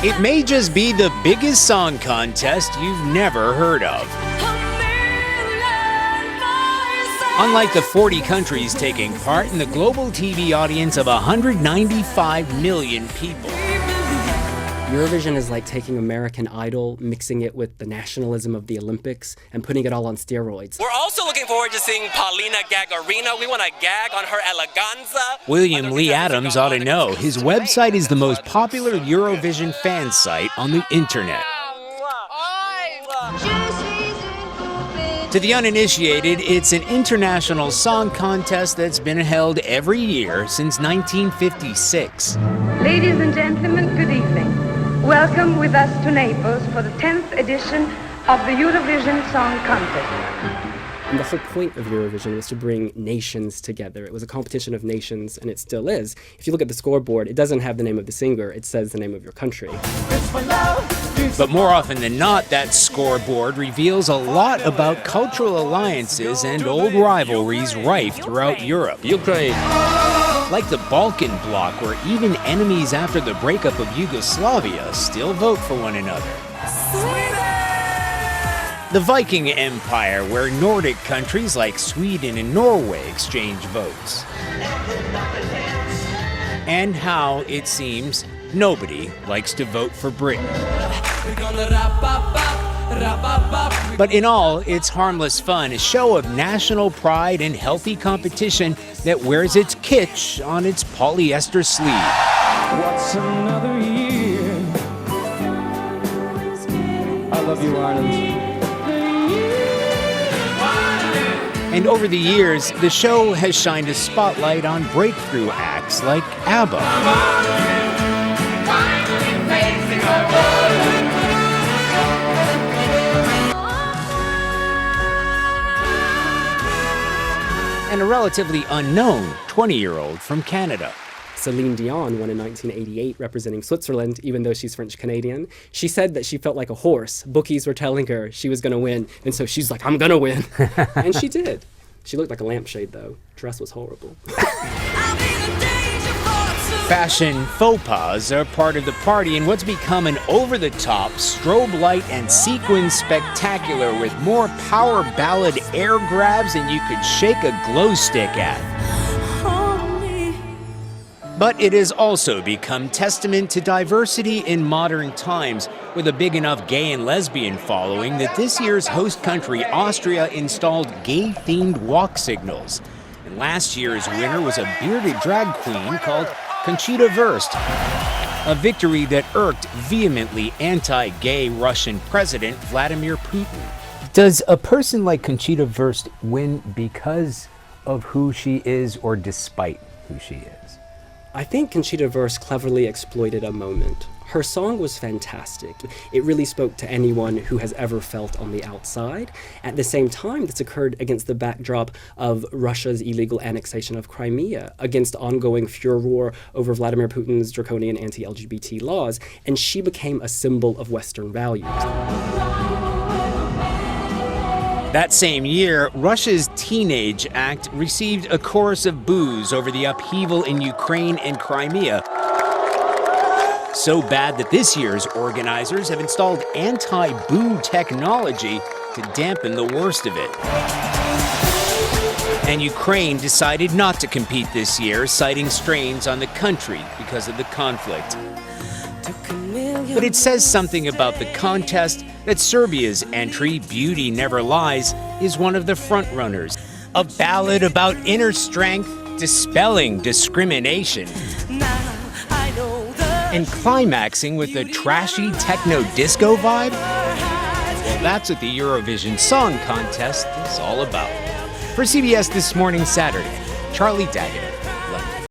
It may just be the biggest song contest you've never heard of. Unlike the 40 countries taking part in the global TV audience of 195 million people. Eurovision is like taking American Idol, mixing it with the nationalism of the Olympics, and putting it all on steroids. We're also looking forward to seeing Paulina Gagarino. We want to gag on her eleganza. William Lee Adams ought to know. His website is the most popular Eurovision fan site on the internet. To the uninitiated, it's an international song contest that's been held every year since 1956. Ladies and gentlemen, good evening. Welcome with us to Naples for the 10th edition of the Eurovision Song Contest. And the whole point of Eurovision was to bring nations together. It was a competition of nations, and it still is. If you look at the scoreboard, it doesn't have the name of the singer, it says the name of your country. But more often than not, that scoreboard reveals a lot about cultural alliances and old rivalries rife throughout Europe. Ukraine. Like the Balkan bloc, where even enemies after the breakup of Yugoslavia still vote for one another. The Viking Empire, where Nordic countries like Sweden and Norway exchange votes. And how, it seems, nobody likes to vote for Britain. But in all, it's harmless fun, a show of national pride and healthy competition that wears its kitsch on its polyester sleeve. What's another year? I love you, Ireland. And over the years, the show has shined a spotlight on breakthrough acts like ABBA. And a relatively unknown 20-year-old from Canada. Celine Dion won in 1988 representing Switzerland, even though she's French-Canadian. She said that she felt like a horse. Bookies were telling her she was going to win, and so she's like, I'm going to win. And she did. She looked like a lampshade, though. Dress was horrible. Fashion faux pas are part of the party in what's become an over-the-top strobe light and sequin spectacular with more power ballad air grabs than you could shake a glow stick at. But it has also become testament to diversity in modern times, with a big enough gay and lesbian following that this year's host country, Austria, installed gay-themed walk signals. And last year's winner was a bearded drag queen called Conchita Wurst, a victory that irked vehemently anti-gay Russian President Vladimir Putin. Does a person like Conchita Wurst win because of who she is or despite who she is? I think Conchita Wurst cleverly exploited a moment. Her song was fantastic. It really spoke to anyone who has ever felt on the outside. At the same time, this occurred against the backdrop of Russia's illegal annexation of Crimea, against ongoing furor over Vladimir Putin's draconian anti-LGBT laws, and she became a symbol of Western values. That same year, Russia's Teenage Act received a chorus of boos over the upheaval in Ukraine and Crimea. So bad that this year's organizers have installed anti-boo technology to dampen the worst of it. And Ukraine decided not to compete this year, citing strains on the country because of the conflict. But it says something about the contest that Serbia's entry, Beauty Never Lies, is one of the frontrunners. A ballad about inner strength, dispelling discrimination, and climaxing with a trashy techno-disco vibe? Well, that's what the Eurovision Song Contest is all about. For CBS This Morning Saturday, Charlie Daggett.